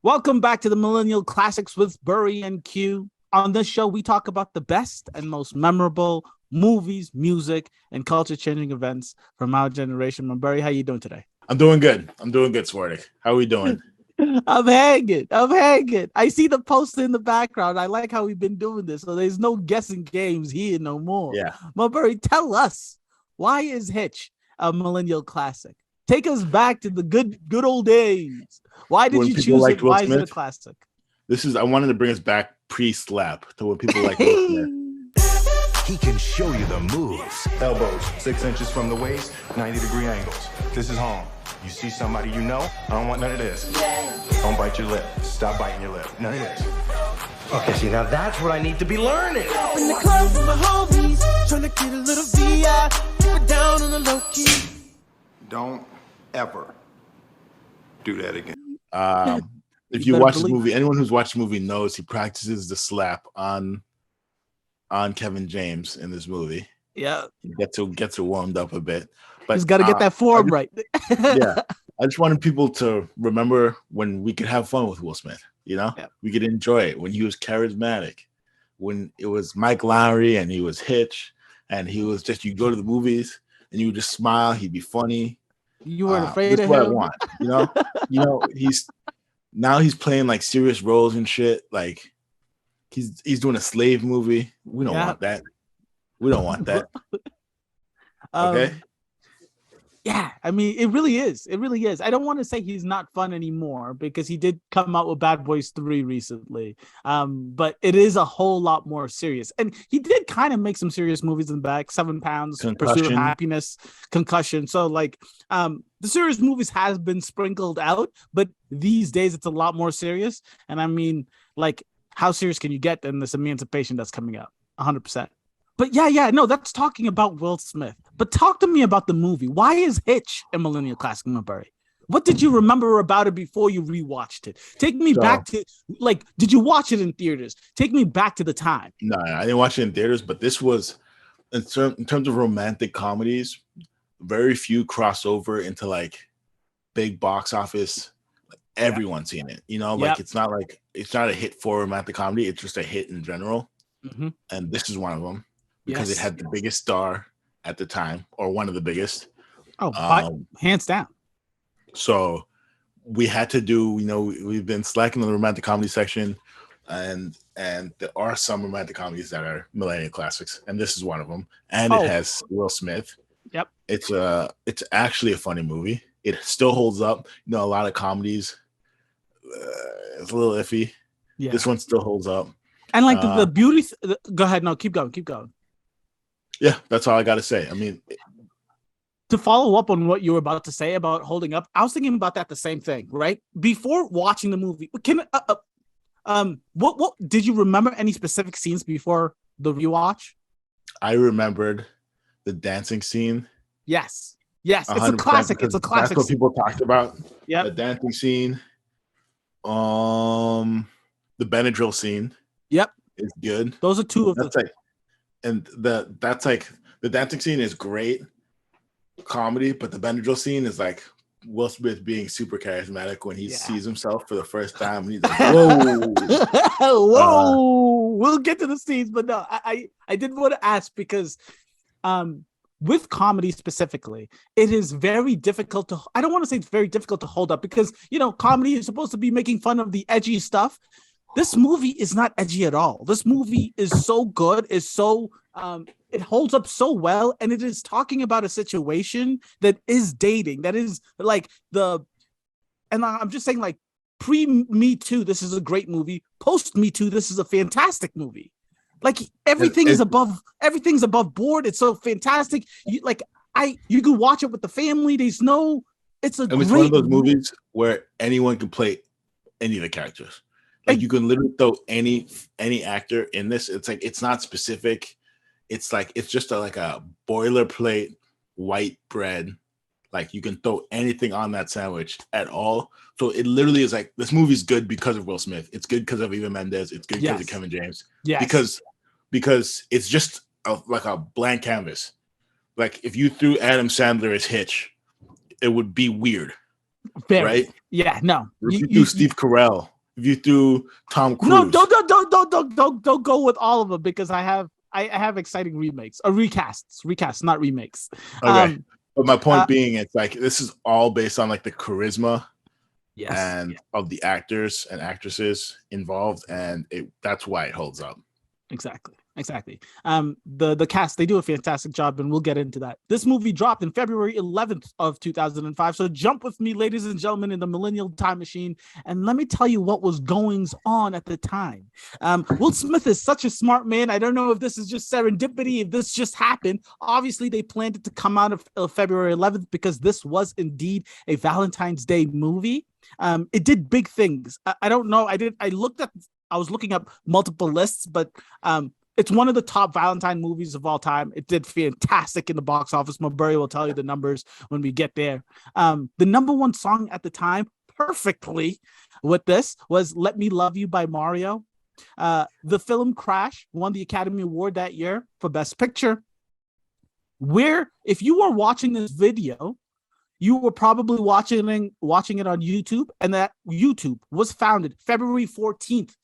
Welcome back to the Millennial Classics with Buri and Q. On this show, we talk about the best and most memorable movies, music, and culture-changing events from our generation. Buri, how you doing today? I'm doing good. Swartic. How are we doing? I'm hanging. I see the poster in the background. I like how we've been doing this. So there's no guessing games here no more. Yeah. Buri, tell us, why is Hitch a Millennial Classic? Take us back to the good old days. Why did you choose it? Why is it a classic? I wanted to bring us back pre-slap to what people like Will Smith. He can show you the moves. Elbows, 6 inches from the waist, 90-degree angles. This is home. You see somebody you know, I don't want none of this. Don't bite your lip. Stop biting your lip. None of this. Okay, see, now that's what I need to be learning. Up in the club with my homies, trying to get a little VI, keep it down on the low key. Don't ever do that again. If you watch the movie, anyone who's watched the movie knows he practices the slap on Kevin James in this movie. Yeah, he gets it warmed up a bit, but he's got to get that form right. Yeah, I just wanted people to remember when we could have fun with Will Smith. You know, we could enjoy it when he was charismatic, when it was Mike Lowry and he was Hitch, and he was just, you go to the movies and you would just smile. He'd be funny. You weren't afraid of him. That's what I want. You know, he's playing like serious roles and shit. Like he's doing a slave movie. We don't want that. We don't want that. Okay. Yeah, I mean, it really is. It really is. I don't want to say he's not fun anymore because he did come out with Bad Boys 3 recently. But it is a whole lot more serious. And he did kind of make some serious movies in the back. 7 Pounds, Pursuit of Happiness, Concussion. So like the serious movies has been sprinkled out, but these days it's a lot more serious. And I mean, like, how serious can you get in this Emancipation that's coming out? 100%. But no, that's talking about Will Smith. But talk to me about the movie. Why is Hitch a Millennial Classic, Buri? What did you remember about it before you rewatched it? Take me back to, like, did you watch it in theaters? Take me back to the time. No, I didn't watch it in theaters, but this was, in terms of romantic comedies, very few crossover into, like, big box office. Like, everyone's seen it. You know, like, it's not a hit for romantic comedy. It's just a hit in general. Mm-hmm. And this is one of them. Because it had the biggest star at the time, or one of the biggest. Hands down. So we had to do, we've been slacking on the romantic comedy section, and there are some romantic comedies that are millennial classics, and this is one of them. And it has Will Smith. Yep. It's actually a funny movie. It still holds up. A lot of comedies, it's a little iffy. Yeah. This one still holds up. And like the beauty. Go ahead. No, keep going. Yeah, that's all I got to say. I mean, to follow up on what you were about to say about holding up, I was thinking about that the same thing, right? Before watching the movie, what did you remember any specific scenes before the rewatch? I remembered the dancing scene. Yes, it's a classic. It's a classic. That's what people talked about. Yeah, the dancing scene. The Benadryl scene. Yep, it's good. Those are two of them. And the dancing scene is great comedy, but the Benadryl scene is like Will Smith being super charismatic when he sees himself for the first time. And he's like, whoa. We'll get to the scenes, but no, I did want to ask because with comedy specifically, it is very difficult to, I don't want to say it's very difficult to hold up because, comedy is supposed to be making fun of the edgy stuff. This movie is not edgy at all. This movie is so good. It's so it holds up so well, and it is talking about a situation that is dating. That is like and I'm just saying, like, pre-Me Too, this is a great movie. Post-Me Too, this is a fantastic movie. Like everything's above board. It's so fantastic. You can watch it with the family. It's one of those movies where anyone can play any of the characters. Like you can literally throw any actor in this. It's like it's not specific. It's like it's just like a boilerplate white bread. Like you can throw anything on that sandwich at all. So it literally is like this movie's good because of Will Smith. It's good because of Eva Mendes. It's good because of Kevin James. Yeah. Because it's just like a blank canvas. Like if you threw Adam Sandler as Hitch, it would be weird. Very. Right? Yeah. No. If you threw Steve Carell If you threw Tom Cruise, No, don't go with all of them because I have exciting remakes or recasts, not remakes. Okay. But my point being, it's like this is all based on like the charisma of the actors and actresses involved, and that's why it holds up. Exactly. The cast, they do a fantastic job, and we'll get into that. This movie dropped in February 11th of 2005. So jump with me, ladies and gentlemen, in the Millennial time machine, and let me tell you what was going on at the time. Will Smith is such a smart man. I don't know if this is just serendipity, if this just happened. Obviously, they planned it to come out of February 11th because this was indeed a Valentine's Day movie. It did big things. I don't know. I was looking up multiple lists, but it's one of the top Valentine movies of all time. It did fantastic in the box office. Buri will tell you the numbers when we get there. The number one song at the time, perfectly with this, was Let Me Love You by Mario. The film Crash won the Academy Award that year for Best Picture. Where, if you were watching this video, you were probably watching it on YouTube, and that YouTube was founded February 14th,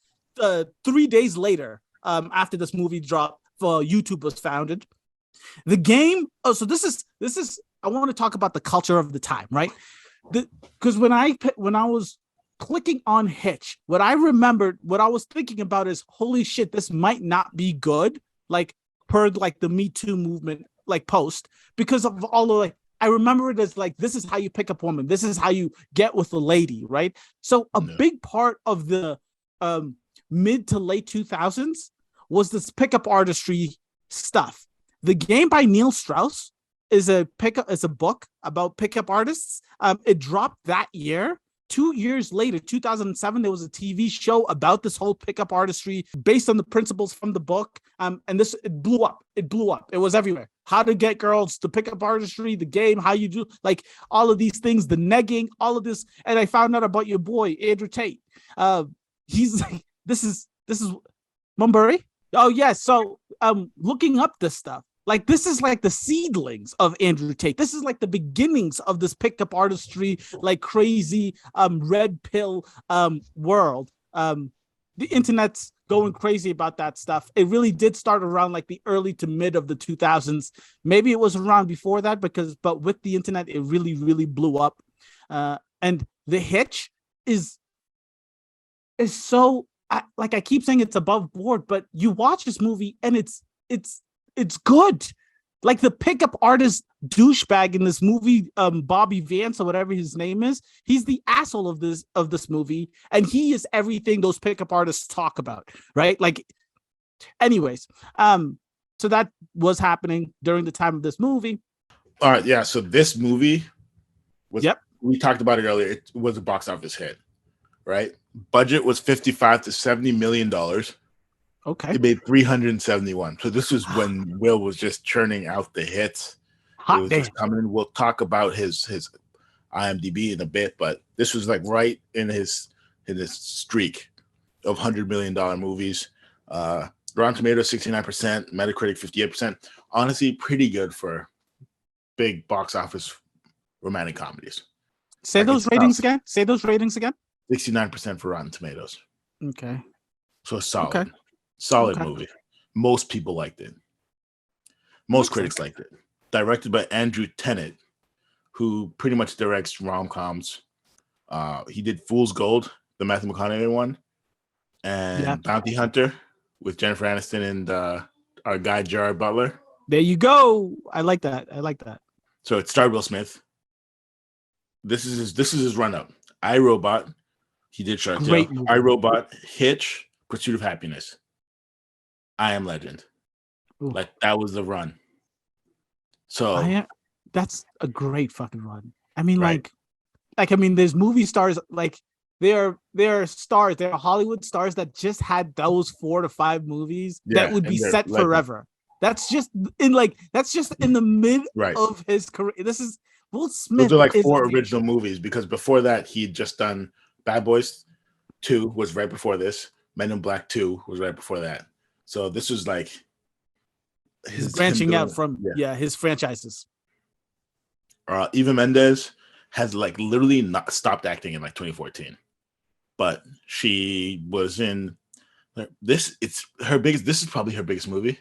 3 days later. After this movie dropped, YouTube was founded. The game. Oh, so this is. I want to talk about the culture of the time, right? Because when I was clicking on Hitch, what I was thinking about is, holy shit, this might not be good. Like per like the Me Too movement, like post, because of all the like. I remember it as like, this is how you pick up a woman. This is how you get with a lady, right? So a big part of the mid to late 2000s was this pickup artistry stuff. The Game by Neil Strauss is a book about pickup artists. It dropped that year. 2 years later, 2007, there was a TV show about this whole pickup artistry based on the principles from the book. And it blew up. It was everywhere. How to get girls, the pickup artistry, the game, how you do like all of these things, the negging, all of this. And I found out about your boy, Andrew Tate. He's like, this is Buri. Oh yeah. So looking up this stuff, like this is like the seedlings of Andrew Tate. This is like the beginnings of this pickup artistry, like crazy red pill world. The internet's going crazy about that stuff. It really did start around like the early to mid of the 2000s. Maybe it was around before that but with the internet, it really, really blew up. And the Hitch is so. I keep saying it's above board, but you watch this movie and it's good. Like the pickup artist douchebag in this movie, Bobby Vance or whatever his name is, he's the asshole of this movie, and he is everything those pickup artists talk about, right? Like, anyways, so that was happening during the time of this movie. All right, yeah. So this movie was. Yep. We talked about it earlier. It was a box office hit, right? Budget was $55 to $70 million. Okay. It made 371. So this was when Will was just churning out the hits. Hot it was damn. just coming. We'll talk about his IMDb in a bit, but this was like right in his streak of $100 million movies. Rotten Tomatoes 69%, Metacritic 58%. Honestly, pretty good for big box office romantic comedies. Say those ratings again. 69% for Rotten Tomatoes. Okay. So solid. Okay. Solid movie. Most people liked it. Most critics liked it. Directed by Andrew Tennant, who pretty much directs rom-coms. He did Fool's Gold, the Matthew McConaughey one, and Bounty Hunter with Jennifer Aniston and our guy Gerard Butler. There you go. I like that. So it starred Will Smith. This is his run-up. iRobot. He did Shark Tale. iRobot, Hitch, Pursuit of Happiness. I Am Legend. Ooh. Like that was the run. So that's a great fucking run. I mean, right. like I mean, there's movie stars like they're stars, they're Hollywood stars that just had those 4 to 5 movies that would be set forever. That's just in the mid of his career. This is Will Smith. Those are like 4 original movies because before that he'd just done Bad Boys 2 was right before this. Men in Black 2 was right before that. So this was like his branching out from his franchises. Eva Mendes has like literally not stopped acting in like 2014. but she was in this. It's her biggest. This is probably her biggest movie.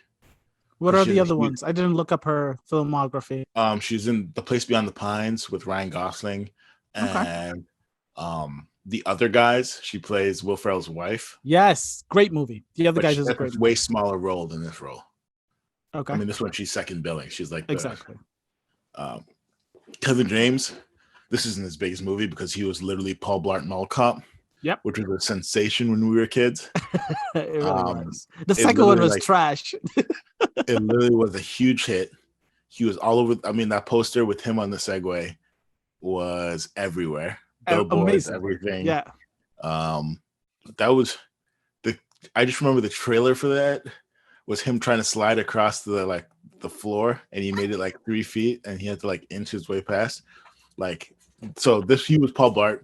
What are the other ones? I didn't look up her filmography. She's in The Place Beyond the Pines with Ryan Gosling, and The Other Guys. She plays Will Ferrell's wife. Yes, great movie. The Other Guys is a great way smaller role than this role. Okay. I mean, this one she's second billing. She's like exactly. Kevin James. This isn't his biggest movie because he was literally Paul Blart Mall Cop. Yep. Which was a sensation when we were kids. It really was. The second one was trash. It literally was a huge hit. He was all over. I mean, that poster with him on the Segway was everywhere. Billboards, everything. Yeah. That was I just remember the trailer for that was him trying to slide across the floor, and he made it like 3 feet, and he had to like inch his way past. He was Paul Blart.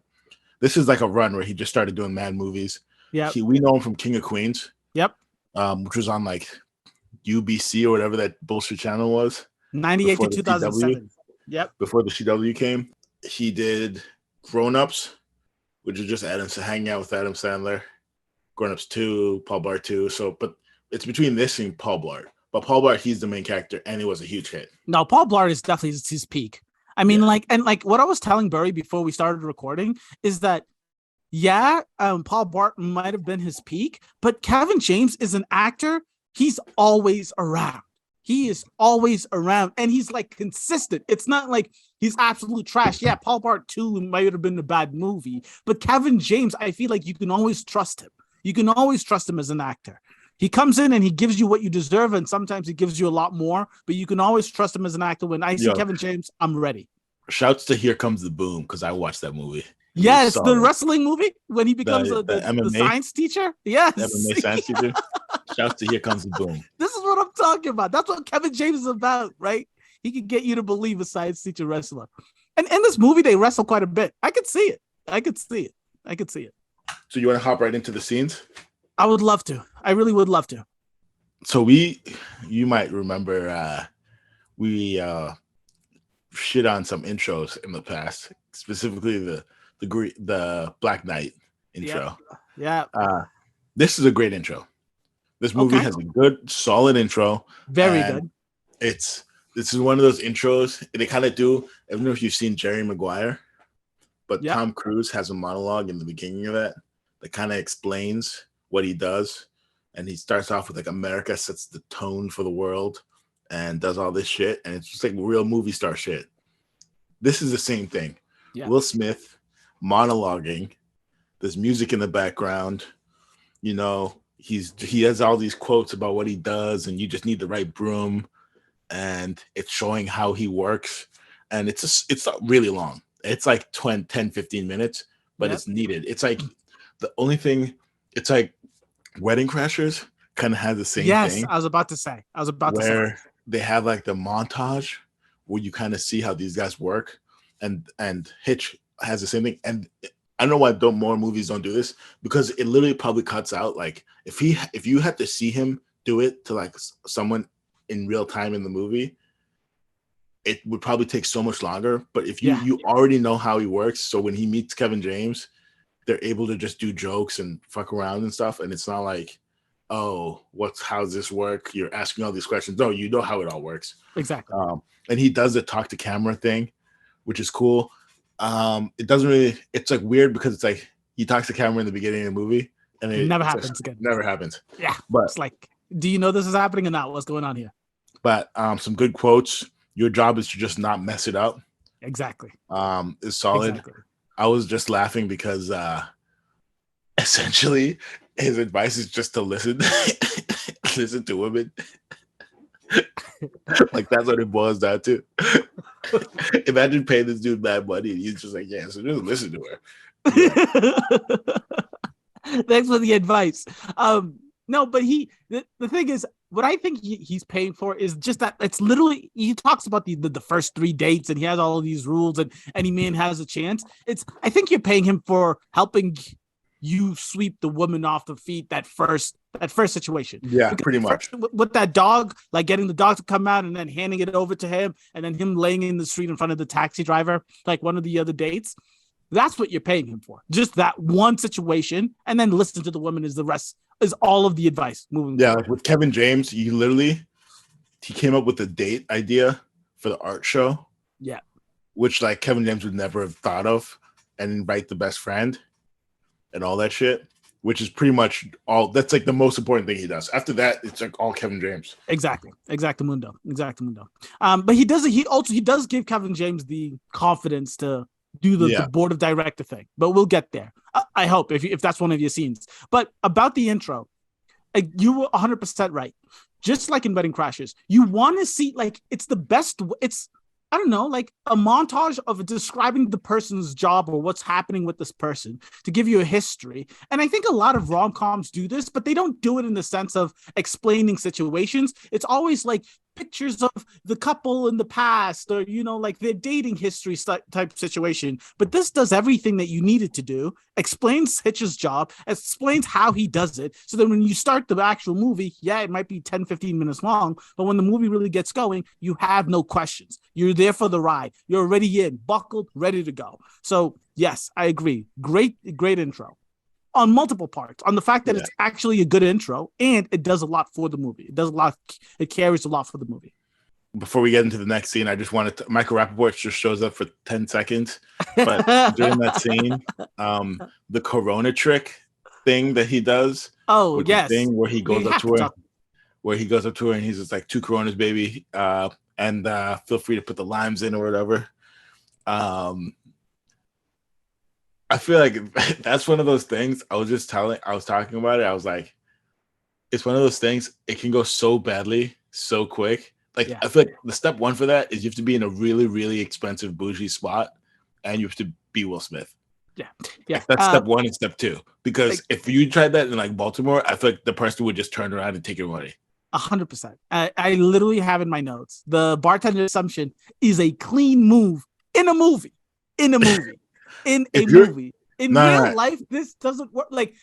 This is like a run where he just started doing mad movies. Yeah. We know him from King of Queens. Yep. Which was on like UBC or whatever that bullshit channel was. 98 to 2007. Yep. Before the CW came. He did Grown Ups, which is just hanging out with Adam Sandler. Grown Ups 2, Paul Blart 2. But it's between this and Paul Blart. But Paul Blart, he's the main character, and it was a huge hit. No, Paul Blart is definitely his peak. I mean, what I was telling Buri before we started recording is that, Paul Blart might have been his peak, but Kevin James is an actor. He's always around. He is always around, and he's like consistent. It's not like he's absolute trash. Yeah, Paul Blart 2 might have been a bad movie, but Kevin James, I feel like you can always trust him. You can always trust him as an actor. He comes in and he gives you what you deserve, and sometimes he gives you a lot more, but you can always trust him as an actor. When I see Kevin James, I'm ready. Shouts to Here Comes the Boom, because I watched that movie. Yes, the wrestling movie when he becomes the science teacher. Yes. The MMA science teacher. Shouts to Here Comes the Boom. This is what I'm talking about. That's what Kevin James is about, right? He can get you to believe a science teacher wrestler. And in this movie, they wrestle quite a bit. I could see it. So you want to hop right into the scenes? I would love to. I really would love to. So you might remember we shit on some intros in the past, specifically the Black Knight intro. Yeah. This is a great intro. This movie has a good, solid intro. Very good. This is one of those intros they kind of do. I don't know if you've seen Jerry Maguire, but Tom Cruise has a monologue in the beginning of that kind of explains what he does, and he starts off with like America sets the tone for the world and does all this shit, and it's just like real movie star shit. This is the same thing. Yeah. Will Smith monologuing, there's music in the background, he has all these quotes about what he does, and you just need the right broom, and it's showing how he works, and it's not really long. It's like 10 15 minutes, but it's needed. It's like the only thing, it's like Wedding Crashers kind of has the same thing. Yes, I was about to say. Where they have like the montage where you kind of see how these guys work, and Hitch has the same thing. And I don't know why more movies don't do this, because it literally probably cuts out, like if you had to see him do it to like someone in real time in the movie, it would probably take so much longer. But if you already know how he works, so when he meets Kevin James, they're able to just do jokes and fuck around and stuff. And it's not like, oh, how's this work? You're asking all these questions. No, you know how it all works. Exactly. And he does the talk to camera thing, which is cool. It doesn't really, it's like weird because it's like he talks to camera in the beginning of the movie and it never happens again. Never happens. Yeah. But it's like, do you know this is happening or not? What's going on here? But some good quotes. Your job is to just not mess it up. Exactly. Is solid. Exactly. I was just laughing because essentially his advice is just to listen to women. Like that's what it boils down to. Imagine paying this dude bad money and he's just like, yeah, so just listen to her. Yeah. Thanks for the advice. No, but the thing is, what I think he's paying for is just that it's literally, he talks about the first 3 dates and he has all of these rules and any man has a chance. I think you're paying him for helping you sweep the woman off the feet that first situation. Yeah, because pretty much. With that dog, like getting the dog to come out and then handing it over to him and then him laying in the street in front of the taxi driver, like one of the other dates. That's what you're paying him for. Just that one situation, and then listen to the woman is the rest is all of the advice moving forward. Like with Kevin James, he came up with the date idea for the art show. Yeah. Which like Kevin James would never have thought of, and invite the best friend and all that shit, which is pretty much all that's like the most important thing he does. After that, it's like all Kevin James. Exactly. Exactamundo. But he does give Kevin James the confidence to do the board of director thing, but we'll get there. I hope if that's one of your scenes. But about the intro, you were 100% right. Just like in Wedding Crashers, you want to see like it's the best. It's I don't know, like a montage of describing the person's job or what's happening with this person to give you a history. And I think a lot of rom-coms do this, but they don't do it in the sense of explaining situations. It's always like pictures of the couple in the past or, like their dating history type situation. But this does everything that you needed to do, explains Hitch's job, explains how he does it. So that when you start the actual movie, it might be 10, 15 minutes long, but when the movie really gets going, you have no questions. You're there for the ride. You're already in, buckled, ready to go. So yes, I agree. Great intro. On multiple parts, on the fact that it's actually a good intro and it does a lot for the movie. It carries a lot for the movie. Before we get into the next scene, I just wanted to, Michael Rappaport just shows up for 10 seconds. But during that scene, the Corona trick thing that he does. Oh, yes. Thing where he goes up to her, and he's just like, 2 Coronas, baby. And feel free to put the limes in or whatever. I feel like that's one of those things. I was talking about it. I was like, it's one of those things. It can go so badly, so quick. Like, I feel like the step one for that is you have to be in a really, really expensive bougie spot, and you have to be Will Smith. Yeah. Like, that's step one and step two. Because if you tried that in like Baltimore, I feel like the person would just turn around and take your money. 100%. I literally have in my notes the bartender assumption is a clean move in a movie. In a movie. In real life, this doesn't work. Like,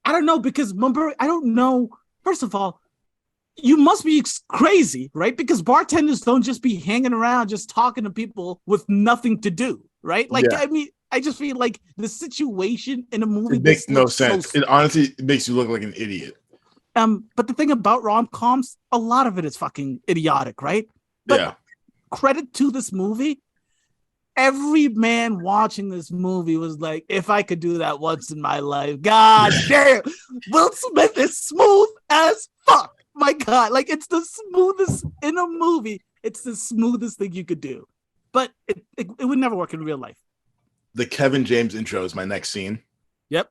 I don't know, because I don't know. First of all, you must be crazy, right? Because bartenders don't just be hanging around, just talking to people with nothing to do, right? Like, I mean, I just feel like the situation in a movie makes no sense. It honestly makes you look like an idiot. But the thing about rom-coms, a lot of it is fucking idiotic, right? But credit to this movie. Every man watching this movie was like, if I could do that once in my life, God damn, Will Smith is smooth as fuck. My God, like it's the smoothest in a movie. It's the smoothest thing you could do, but it would never work in real life. The Kevin James intro is my next scene. Yep.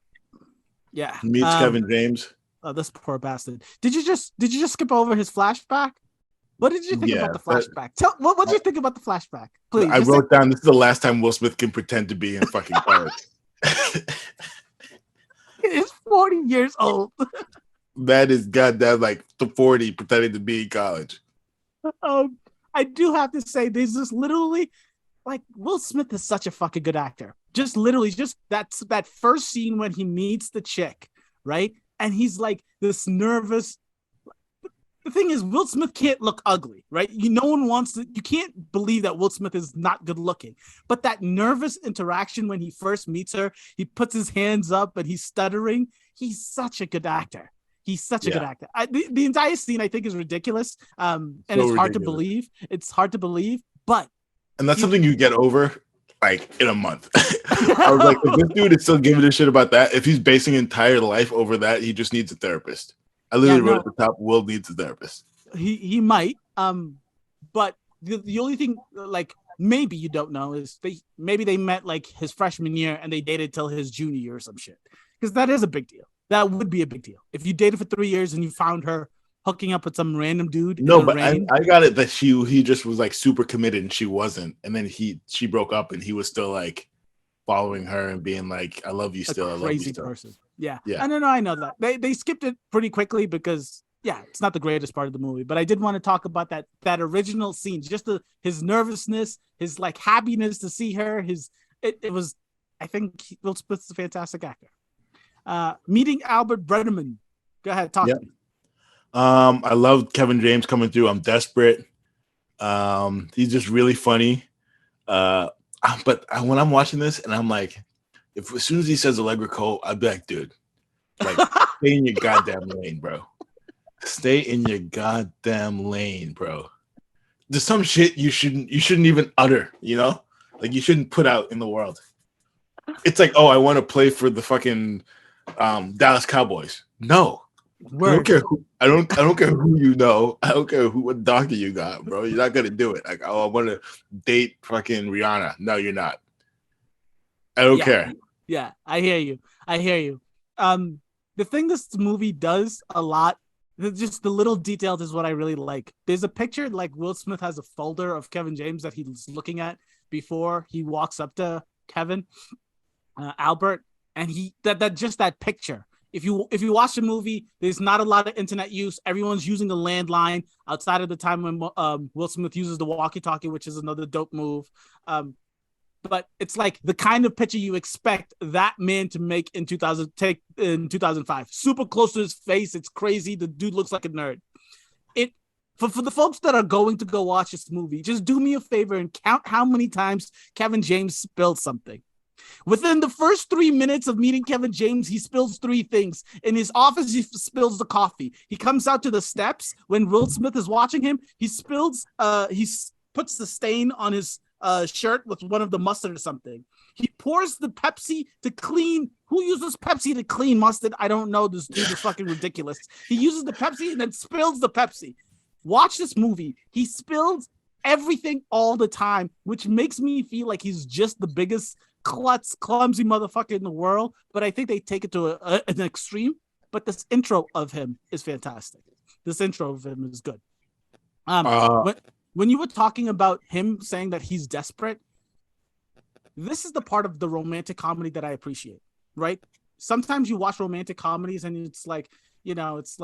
Yeah. Meets Kevin James. Oh, this poor bastard. Did you just skip over his flashback? What did you think about the flashback? What did you think about the flashback? Please. I wrote down, this is the last time Will Smith can pretend to be in fucking college. He's 40 years old. That is goddamn like the 40 pretending to be in college. I do have to say, there's this literally, like, Will Smith is such a fucking good actor. Just literally, just that first scene when he meets the chick, right? And he's like this nervous. The thing is, Will Smith can't look ugly, right? No one wants to. You can't believe that Will Smith is not good looking. But that nervous interaction when he first meets her, he puts his hands up and he's stuttering. He's such a good actor. He's such a good actor. The entire scene, I think, is ridiculous. And it's hard to believe. It's hard to believe, but. And that's something you get over like in a month. I was like, if this dude is still giving a shit about that, if he's basing entire life over that, he just needs a therapist. I literally wrote at the top, Will needs a therapist. He might. But the only thing, like, maybe you don't know is maybe they met like his freshman year and they dated till his junior year or some shit. Because that is a big deal. That would be a big deal. If you dated for 3 years and you found her hooking up with some random dude. No, but I got it that he just was like super committed and she wasn't. And then she broke up and he was still like following her and being like, I love you still. I love you still. Person. Yeah. I don't know. I know that they skipped it pretty quickly because it's not the greatest part of the movie, but I did want to talk about that original scene, just his nervousness, his like happiness to see her. It was, I think Will Smith's a fantastic actor. Meeting Albert Brenneman. Go ahead. Talk to me. I love Kevin James coming through. I'm desperate. He's just really funny. I when I'm watching this and I'm like, if as soon as he says Allegra Cole, I'd be like, dude, like stay in your goddamn lane, bro. Stay in your goddamn lane, bro. There's some shit you shouldn't even utter, you know? Like you shouldn't put out in the world. It's like, oh, I want to play for the fucking Dallas Cowboys. No. Word. I don't care who you know. I don't care what doctor you got, bro. You're not gonna do it. Like, oh, I want to date fucking Rihanna. No, you're not. I don't care. Yeah, I hear you. The thing this movie does a lot, just the little details is what I really like. There's a picture like Will Smith has a folder of Kevin James that he's looking at before he walks up to Kevin, Albert, and that picture. If you watch the movie, there's not a lot of internet use. Everyone's using a landline outside of the time when Will Smith uses the Walki Talkie, which is another dope move. But it's like the kind of picture you expect that man to make in 2005. Super close to his face. It's crazy. The dude looks like a nerd. For the folks that are going to go watch this movie, just do me a favor and count how many times Kevin James spilled something. Within the first 3 minutes of meeting Kevin James, he spills 3 things. In his office, he spills the coffee. He comes out to the steps when Will Smith is watching him. He puts the stain on his shirt with one of the mustard or something. He pours the Pepsi to clean. Who uses Pepsi to clean mustard? I don't know. This dude is fucking ridiculous. He uses the Pepsi and then spills the Pepsi. Watch this movie. He spills everything all the time, which makes me feel like he's just the biggest clumsy motherfucker in the world. But I think they take it to an extreme. But this intro of him is fantastic. This intro of him is good. When you were talking about him saying that he's desperate, this is the part of the romantic comedy that I appreciate, right? Sometimes you watch romantic comedies and it's like, it's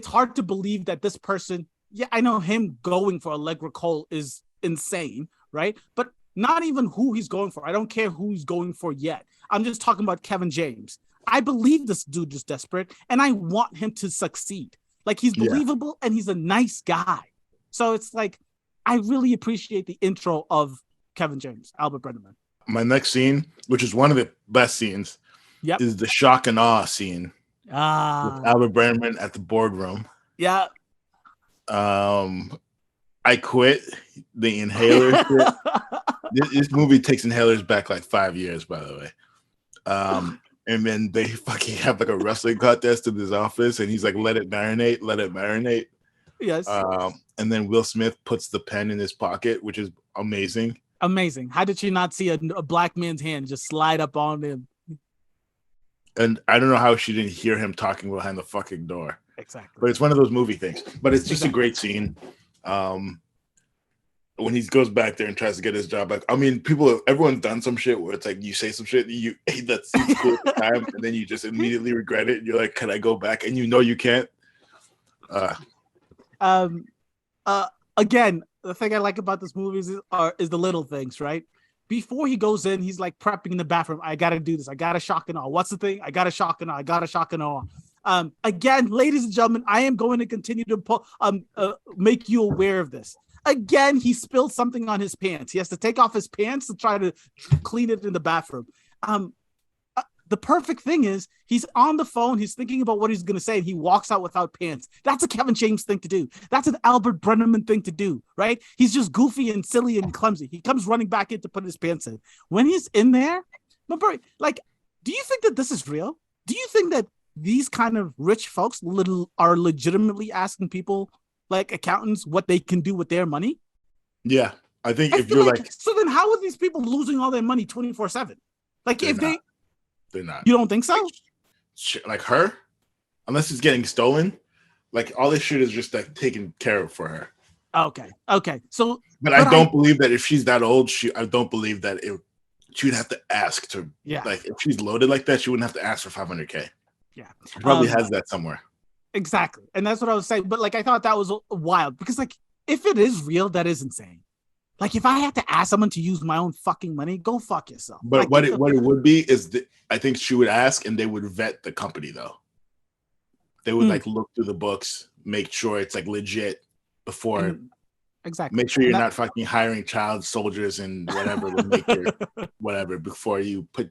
hard to believe that this person, I know him going for Allegra Cole is insane, right? But not even who he's going for. I don't care who he's going for yet. I'm just talking about Kevin James. I believe this dude is desperate and I want him to succeed. Like he's believable and he's a nice guy. So it's like, I really appreciate the intro of Kevin James, Albert Brenneman. My next scene, which is one of the best scenes, is the shock and awe scene with Albert Brenneman at the boardroom. Yeah. I quit the inhaler shit. This movie takes inhalers back like 5 years, by the way. And then they fucking have like a wrestling contest in his office, and he's like, let it marinate. Yes. And then Will Smith puts the pen in his pocket, which is amazing. Amazing. How did you not see a black man's hand just slide up on him? And I don't know how she didn't hear him talking behind the fucking door. Exactly. But it's one of those movie things. But it's just a great scene. When he goes back there and tries to get his job back. I mean, everyone's done some shit where it's like you say some shit, that seems cool at the time, and then you just immediately regret it. And you're like, can I go back? And you know you can't. Again, the thing I like about this movie is the little things, right? Before he goes in, he's like prepping in the bathroom. I got to do this. I got a shock and awe. What's the thing? I got a shock and awe. Again, ladies and gentlemen, I am going to continue to make you aware of this. Again, he spilled something on his pants. He has to take off his pants to try to clean it in the bathroom. The perfect thing is he's on the phone. He's thinking about what he's going to say. And he walks out without pants. That's a Kevin James thing to do. That's an Albert Brenneman thing to do, right? He's just goofy and silly and clumsy. He comes running back in to put his pants in. When he's in there, like, do you think that this is real? Do you think that these kind of rich folks are legitimately asking people like accountants what they can do with their money? Yeah. I think if you're like, so then how are these people losing all their money 24/7? Like they're not. You don't think so? Like her, unless it's getting stolen, like all this shit is just like taken care of for her. Okay. So, but I don't believe that if she's that old, I don't believe that she would have to ask to. Yeah. Like if she's loaded like that, she wouldn't have to ask for $500K. Yeah. She probably has that somewhere. Exactly, and that's what I was saying. But like, I thought that was wild because like, if it is real, that is insane. Like, if I had to ask someone to use my own fucking money, go fuck yourself. But what it would be is I think she would ask, and they would vet the company though. They would like look through the books, make sure it's like legit before Exactly. Make sure you're not fucking hiring child soldiers and whatever to make your whatever before you put.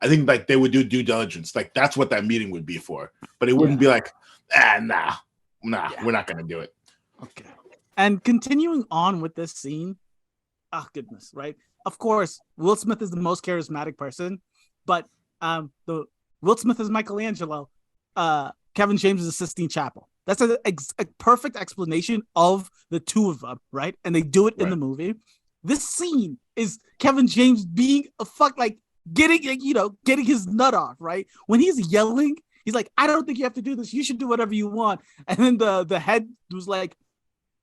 I think like they would do due diligence. Like that's what that meeting would be for. But it wouldn't be like, nah, we're not gonna do it. Okay. And continuing on with this scene, oh goodness, right? Of course, Will Smith is the most charismatic person, but the Will Smith is Michelangelo. Kevin James is the Sistine Chapel. That's a perfect explanation of the two of them, right? And they do it in the movie. This scene is Kevin James being a getting his nut off, right? When he's yelling, he's like, I don't think you have to do this. You should do whatever you want. And then the head was like,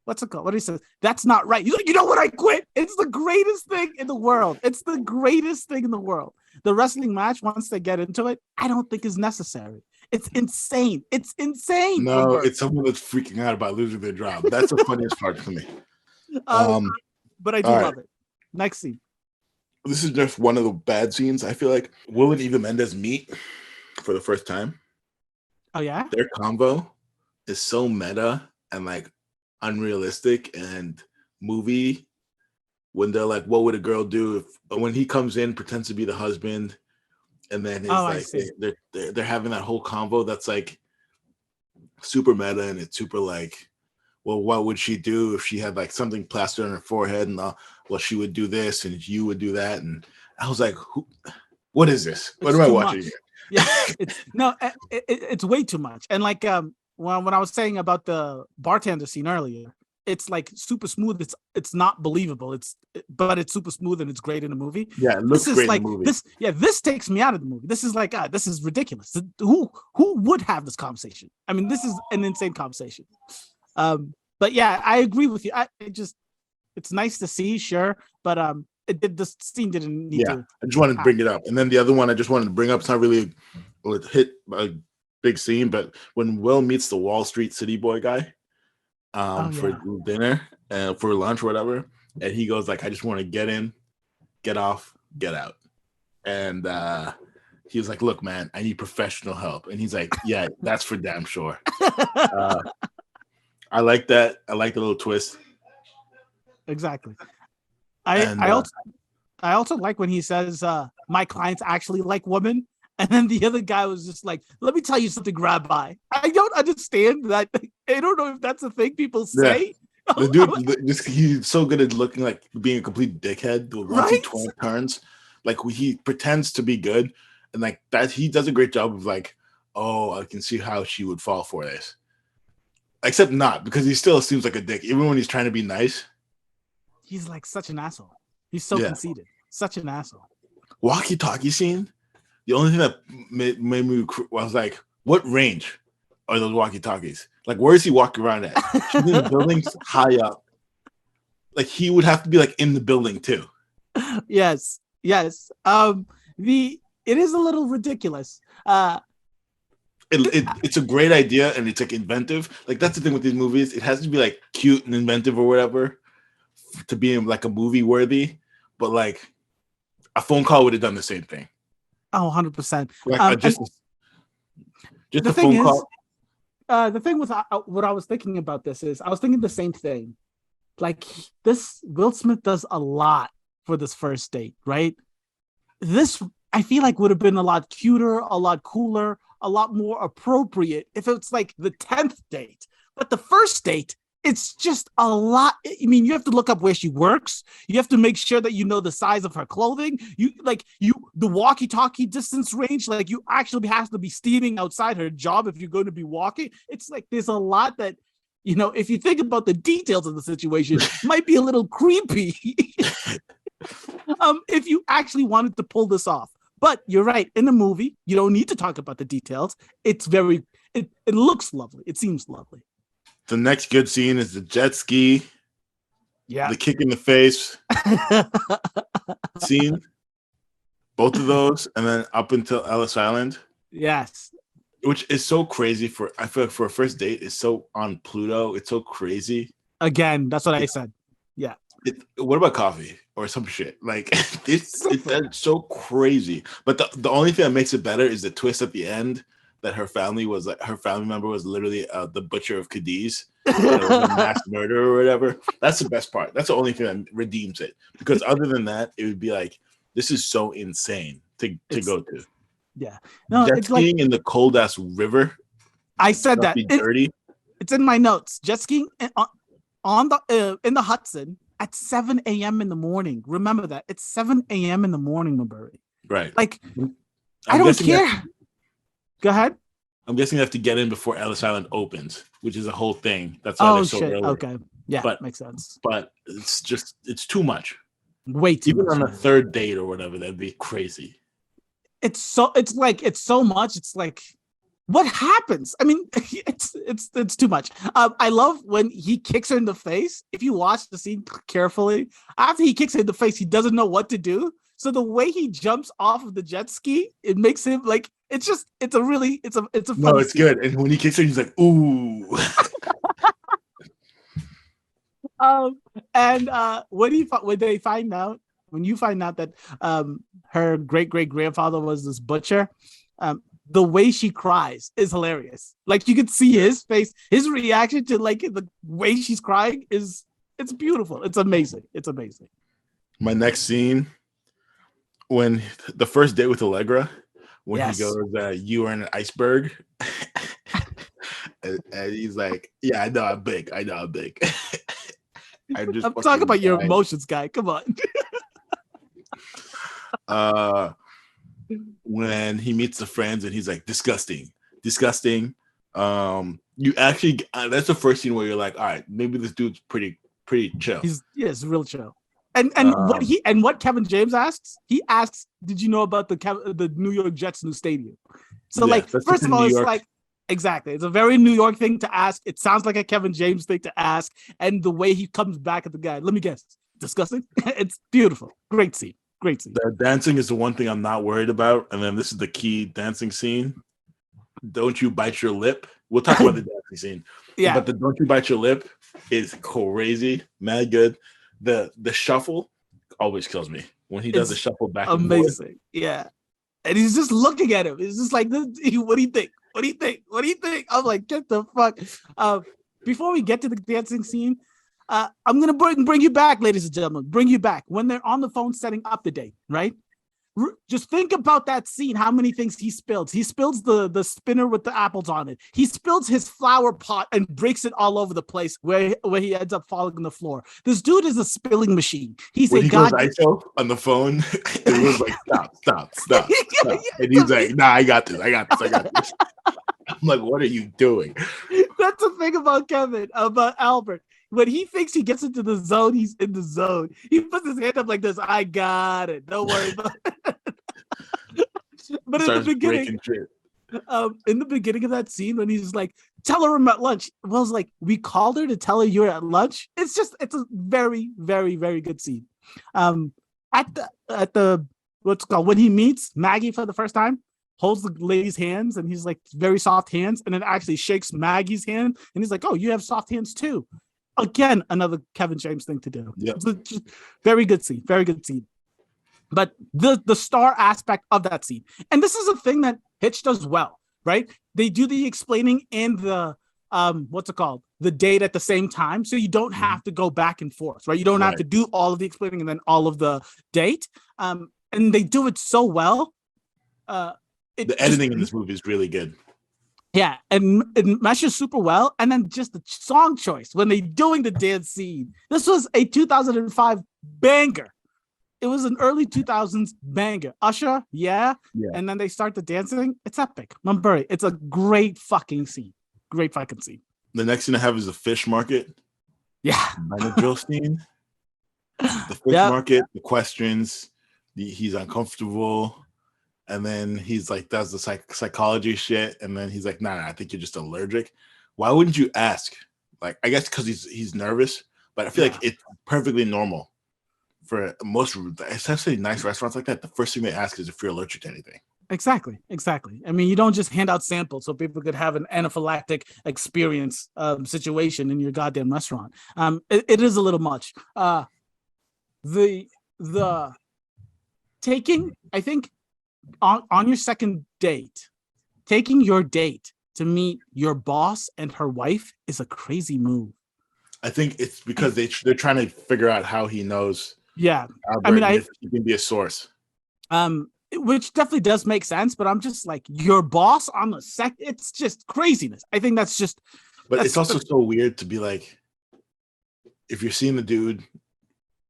what's it called? What he says? That's not right. He's like, you know what? I quit. It's the greatest thing in the world. It's the greatest thing in the world. The wrestling match, once they get into it, I don't think is necessary. It's insane. It's insane. No, it's someone that's freaking out about losing their job. That's the funniest part to me. But I do love it. Next scene. This is just one of the bad scenes. I feel like Will and Eva Mendes meet for the first time. Oh, yeah? Their combo is so meta and like unrealistic and movie when they're like, what would a girl do when he comes in, pretends to be the husband, and then they're having that whole convo that's like super meta and it's super like, well, what would she do if she had like something plastered on her forehead and well, she would do this and you would do that. And I was like, what is this? What am I watching here? Yeah, it's way too much. And like when I was saying about the bartender scene earlier, it's like super smooth. It's not believable. But it's super smooth and it's great in the movie. Yeah, it looks great in the movie. This takes me out of the movie. This is like, this is ridiculous. Who would have this conversation? I mean, this is an insane conversation. But yeah, I agree with you. It's nice to see, sure, but the scene didn't need to. I just wanted to bring it up. And then the other one I just wanted to bring up, it's not really a big scene, but when Will meets the Wall Street City Boy guy for dinner and for lunch or whatever, and he goes like, I just want to get in, get off, get out. And he was like, look, man, I need professional help. And he's like, yeah, that's for damn sure. I like that. I like the little twist. Exactly. I also like when he says, my clients actually like women. And then the other guy was just like, let me tell you something, Rabbi. I don't understand that. I don't know if that's a thing people say. Yeah. The dude, he's so good at looking like being a complete dickhead. Once he 12 turns, like he pretends to be good. And like that, he does a great job of like, oh, I can see how she would fall for this. Except not, because he still seems like a dick. Even when he's trying to be nice. He's like such an asshole. He's so conceited. Such an asshole. Walki Talkie scene. The only thing that made me was like, what range are those walkie talkies? Like, where is he walking around at? She's in the buildings high up. Like, he would have to be like in the building too. Yes. It is a little ridiculous. It's a great idea and it's like inventive. Like, that's the thing with these movies. It has to be like cute and inventive or whatever to be like a movie worthy. But like, a phone call would have done the same thing. Oh, 100%. Like just a phone call. The thing with what I was thinking about this is I was thinking the same thing. Like this, Will Smith does a lot for this first date, right? This I feel like would have been a lot cuter, a lot cooler, a lot more appropriate if it's like the 10th date. But the first date, it's just a lot. I mean, you have to look up where she works. You have to make sure that you know the size of her clothing. The walkie-talkie distance range. Like you actually have to be steaming outside her job if you're going to be walking. It's like there's a lot that, if you think about the details of the situation, might be a little creepy. If you actually wanted to pull this off. But you're right. In the movie, you don't need to talk about the details. It's it looks lovely. It seems lovely. The next good scene is the jet ski. Yeah. The kick in the face scene. Both of those. And then up until Ellis Island. Yes. Which is so crazy I feel like for a first date, it's so on Pluto. It's so crazy. Again, that's what I said. Yeah. What about coffee or some shit? Like that's so crazy. But the only thing that makes it better is the twist at the end that her family member was literally the butcher of Cadiz, and it was a mass murder or whatever. That's the best part. That's the only thing that redeems it. Because other than that, it would be like, this is so insane to go to. Yeah. No, Jet it's skiing like in the cold ass river. I said that. Dirty. It's in my notes. Jet skiing on the in the Hudson at 7 a.m. in the morning. Remember that. It's 7 a.m. in the morning, Buri. Right. Like, I don't care. Go ahead. I'm guessing you have to get in before Ellis Island opens, which is a whole thing. That's why they're so early. Okay. Yeah, makes sense. But it's too much. Way too Even much. on a third date or whatever, that'd be crazy. It's so much. It's like, what happens? I mean, it's too much. I love when he kicks her in the face. If you watch the scene carefully, after he kicks her in the face, he doesn't know what to do. So the way he jumps off of the jet ski, it makes him like, it's a funny No, it's scene. good. And when he kicks her, he's like, ooh. When you find out that her great grandfather was this butcher, the way she cries is hilarious. Like, you could see his face, his reaction to like the way she's crying it's beautiful. It's amazing. My next scene, when the first date with Allegra, when he goes, you are an iceberg. and he's like, yeah, I know I'm big. I'm talking about your emotions, guy. Come on. When he meets the friends and he's like, disgusting. You actually, that's the first scene where you're like, all right, maybe this dude's pretty chill. He's real chill. And what Kevin James asks, he asks, did you know about the New York Jets new stadium? So first of all, it's like, exactly, it's a very New York thing to ask. It sounds like a Kevin James thing to ask, and the way he comes back at the guy, let me guess, disgusting. It's beautiful. Great scene. The dancing is the one thing I'm not worried about, and then this is the key dancing scene. Don't you bite your lip? We'll talk about the dancing scene. Yeah, but the don't you bite your lip is crazy, mad good. The shuffle always kills me when he does the shuffle back. Amazing, yeah. And he's just looking at him. It's just like, what do you think? What do you think? I'm like, get the fuck. Before we get to the dancing scene, I'm gonna bring you back, ladies and gentlemen. Bring you back when they're on the phone setting up the date, right? Just think about that scene. How many things he spills? He spills the spinner with the apples on it. He spills his flower pot and breaks it all over the place, where he ends up falling on the floor. This dude is a spilling machine. He said, "God." ISO on the phone, it was like, stop. And he's like, "Nah, I got this. I'm like, what are you doing? That's the thing about Kevin, about Albert. When he thinks he gets into the zone, he's in the zone. He puts his hand up like this. I got it. Don't worry about it. But in the beginning of that scene, when he's like, tell her I'm at lunch. Well, it's like, we called her to tell her you're at lunch. It's a very, very, very good scene. At the what's it called, when he meets Maggie for the first time, holds the lady's hands, and he's like, very soft hands, and then actually shakes Maggie's hand, and he's like, oh, you have soft hands too. Again, another Kevin James thing to do. Yep. It's very good scene. But the star aspect of that scene, and this is a thing that Hitch does well, right? They do the explaining and the the date at the same time, so you don't have to go back and forth, right? You don't have to do all of the explaining and then all of the date. And they do it so well. The editing in this movie is really good. Yeah, and it meshes super well. And then just the song choice when they're doing the dance scene. This was a 2005 banger. It was an early 2000s banger. Usher, yeah. And then they start the dancing. It's epic. Buri, it's a great fucking scene. The next thing I have is the fish market. Yeah. Minor drill scene. The fish market, the questions. He's uncomfortable. And then he's like, does the psychology shit. And then he's like, nah, I think you're just allergic. Why wouldn't you ask? Like, I guess because he's nervous, but I feel like it's perfectly normal for most, especially nice restaurants like that. The first thing they ask is if you're allergic to anything. Exactly. I mean, you don't just hand out samples so people could have an anaphylactic experience situation in your goddamn restaurant. It is a little much. The taking, I think, on your second date, taking your date to meet your boss and her wife is a crazy move. I think it's because they're trying to figure out how he knows. Yeah, Albert, I mean, if he can be a source. Which definitely does make sense, but I'm just like, your boss on the it's just craziness. I think that's just. But it's also so weird to be like, if you're seeing the dude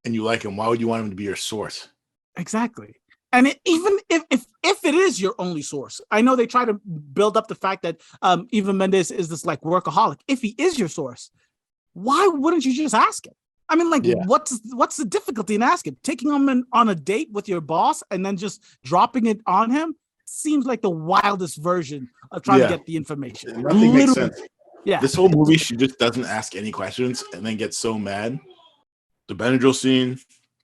and you like him, why would you want him to be your source? Exactly. And even if it is your only source, I know they try to build up the fact that Eva Mendes is this like workaholic. If he is your source, why wouldn't you just ask him? I mean, like, what's the difficulty in asking? Taking him on a date with your boss and then just dropping it on him seems like the wildest version of trying to get the information. Nothing makes sense. Yeah. This whole movie, she just doesn't ask any questions and then gets so mad. The Benadryl scene,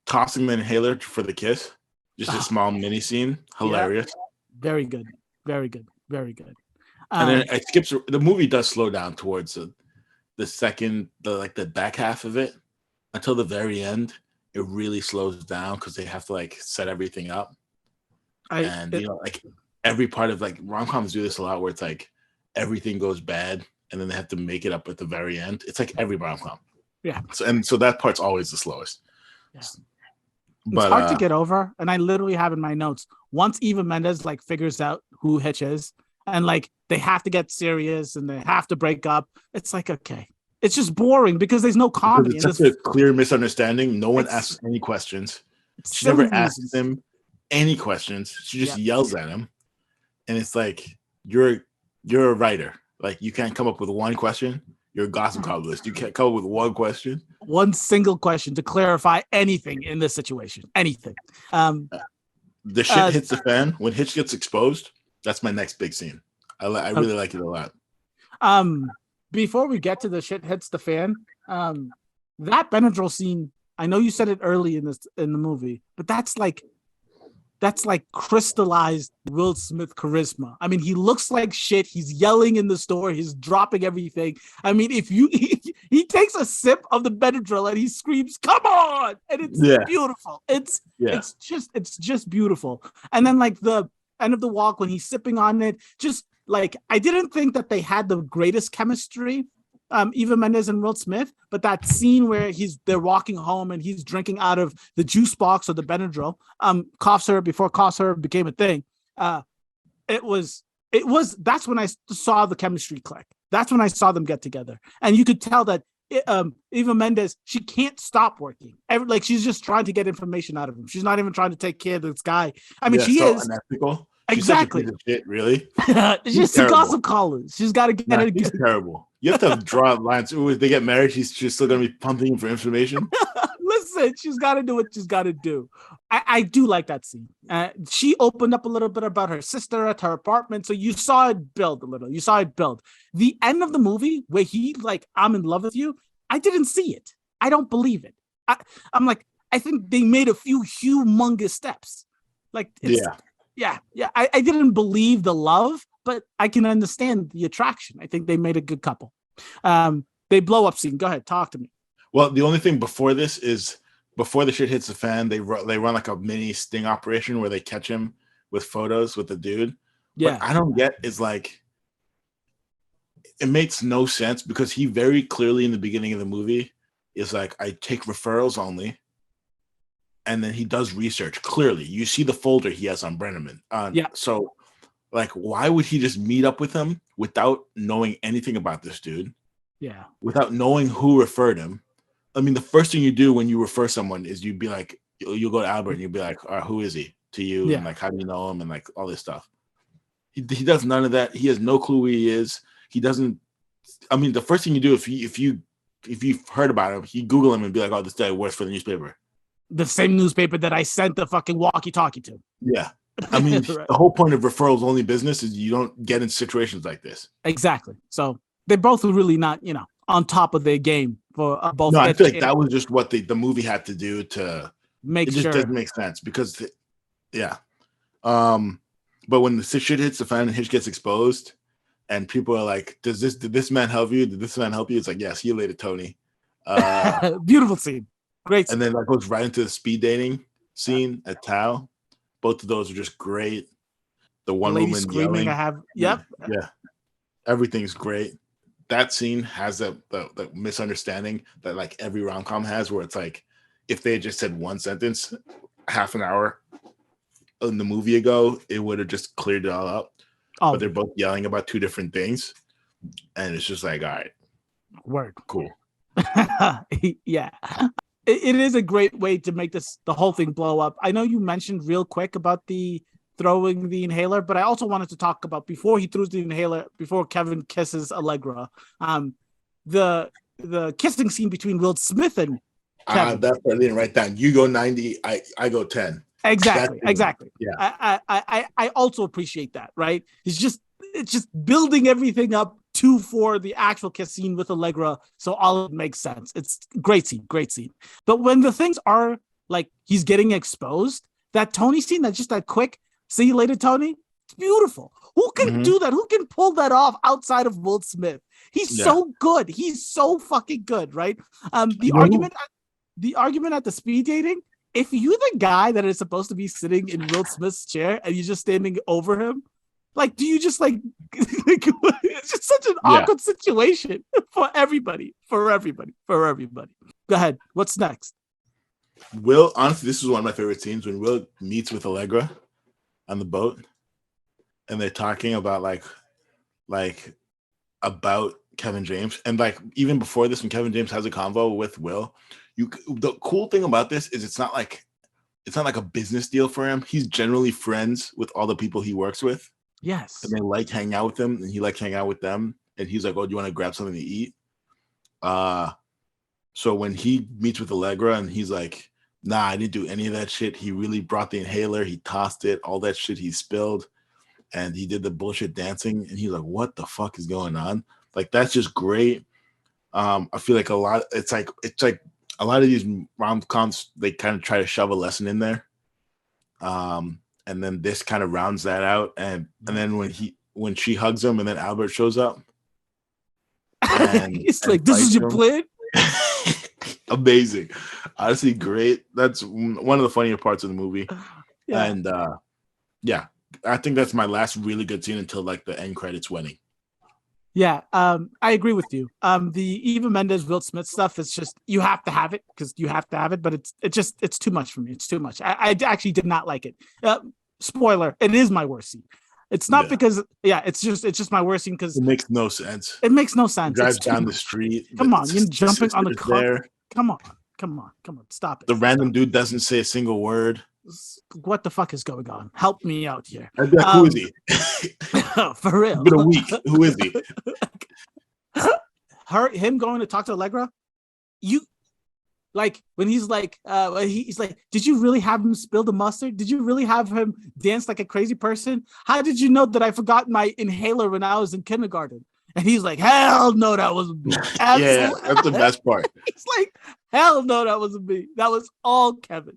tossing the inhaler for the kiss, just a small mini scene, hilarious. Yeah. Very good. Very good. Very good. And then it skips. The movie does slow down towards the back half of it. Until the very end, it really slows down because they have to like set everything up. Like every part of like rom-coms do this a lot where it's like everything goes bad and then they have to make it up at the very end. It's like every rom-com. Yeah. So that part's always the slowest. Yeah. But, it's hard to get over. And I literally have in my notes, once Eva Mendes like figures out who Hitch is and like they have to get serious and they have to break up, it's like, okay. It's just boring because there's no comedy. It's such a clear misunderstanding. No one asks any questions. She never asks him any questions. She just yells at him. And it's like, you're a writer. Like, you can't come up with one question. You're a gossip columnist. You can't come up with one question. One single question to clarify anything in this situation. Anything. The shit hits the fan. When Hitch gets exposed, that's my next big scene. I really like it a lot. Before we get to the shit hits the fan, that Benadryl scene, I know you said it early in the movie, but that's like crystallized Will Smith charisma. I mean, he looks like shit. He's yelling in the store. He's dropping everything. I mean, if he takes a sip of the Benadryl and he screams, "Come on!" and it's beautiful. It's just beautiful. And then like the end of the walk when he's sipping on it, just like, I didn't think that they had the greatest chemistry, Eva Mendes and Will Smith, but that scene where they're walking home and he's drinking out of the juice box or the Benadryl, cough syrup before cough syrup became a thing. That's when I saw the chemistry click. That's when I saw them get together. And you could tell that Eva Mendes, she can't stop working. Like, she's just trying to get information out of him. She's not even trying to take care of this guy. I mean, she is unethical. Exactly. Shit, really? She's a gossip caller. She's got to get it. He's terrible. You have to draw lines. Ooh, if they get married, she's still going to be pumping him for information. Listen, she's got to do what she's got to do. I do like that scene. She opened up a little bit about her sister at her apartment. So you saw it build a little. You saw it build. The end of the movie where he like, "I'm in love with you," I didn't see it. I don't believe it. I'm like, I think they made a few humongous steps. Like, Yeah. I didn't believe the love, but I can understand the attraction. I think they made a good couple. They blow up scene. Go ahead, talk to me. Well, the only thing before this is before the shit hits the fan, they run like a mini sting operation where they catch him with photos with the dude. Yeah, what I don't get is like, it makes no sense because he very clearly in the beginning of the movie is like, I take referrals only. And then he does research. Clearly, you see the folder he has on Brenneman. So, like, why would he just meet up with him without knowing anything about this dude? Yeah. Without knowing who referred him. I mean, the first thing you do when you refer someone is you'd be like, you'll go to Albert and you'll be like, who is he to you? Yeah. And like, how do you know him? And like all this stuff. He does none of that. He has no clue who he is. He doesn't. I mean, the first thing you do if you've heard about him, you Google him and be like, oh, this guy works for the newspaper. The same newspaper that I sent the fucking Walki Talkie to. Yeah. I mean, right. The whole point of referrals only business is you don't get in situations like this. Exactly. So they're both really not, on top of their game for both. No, I feel like that was just what the movie had to do to make it. It just doesn't make sense because, but when the shit hits the fan and Hitch gets exposed and people are like, did this man help you? Did this man help you? It's like, yeah, see you later, Tony. Beautiful scene. Great. And then that goes right into the speed dating scene at Tao. Both of those are just great. The one lady woman screaming. yelling. I have. Yep. Yeah. Everything's great. That scene has the misunderstanding that like every rom-com has, where it's like if they had just said one sentence half an hour in the movie ago, it would have just cleared it all up. Oh, But they're both yelling about two different things, and it's just like, all right, word. cool. Yeah. It is a great way to make the whole thing blow up. I know you mentioned real quick about the throwing the inhaler, but I also wanted to talk about before he throws the inhaler, before Kevin kisses Allegra, the kissing scene between Will Smith and Kevin. That's what I didn't write down. You go 90, I go 10. Exactly. Yeah. I also appreciate that, right? It's just building everything up for the actual kiss scene with Allegra, so all it makes sense. It's great scene. But when the things are like he's getting exposed, that Tony scene, that's just that quick, see you later, Tony. It's beautiful. Who can do that? Who can pull that off outside of Will Smith? He's so good. He's so fucking good, right? The argument at the speed dating, if you're the guy that is supposed to be sitting in Will Smith's chair and you're just standing over him, like, do you just like it's just such an awkward situation for everybody. Go ahead. What's next? Will, honestly, this is one of my favorite scenes when Will meets with Allegra on the boat and they're talking about like about Kevin James. And like even before this, when Kevin James has a convo with Will, the cool thing about this is it's not like a business deal for him. He's generally friends with all the people he works with. Yes. And they like hang out with him, and he likes hang out with them. And he's like, "Oh, do you want to grab something to eat?" So when he meets with Allegra and he's like, "Nah, I didn't do any of that shit. He really brought the inhaler. He tossed it. All that shit he spilled, and he did the bullshit dancing." And he's like, "What the fuck is going on?" Like that's just great. I feel like it's like a lot of these rom-coms, they kind of try to shove a lesson in there. And then this kind of rounds that out. And then when she hugs him and then Albert shows up. And, he's like, "This is your plan?" Amazing. Honestly, great. That's one of the funnier parts of the movie. Yeah. And I think that's my last really good scene until like the end credits wedding. Yeah, I agree with you. The Eva Mendes, Will Smith stuff is just, you have to have it because you have to have it, but it's too much for me. It's too much. I actually did not like it. Spoiler, it is my worst scene. It's not because it's just my worst scene because it makes no sense. It makes no sense. Drives down the street. Come on, you're jumping on the car. Come on, stop it. The random dude doesn't say a single word. What the fuck is going on? Help me out here. Who is he? For real. It's been a week. Who is he? Him going to talk to Allegra. You like when he's like, did you really have him spill the mustard? Did you really have him dance like a crazy person? How did you know that I forgot my inhaler when I was in kindergarten? And he's like, hell no, that wasn't me. Yeah, that's the best part. He's like, hell no, that wasn't me. That was all Kevin.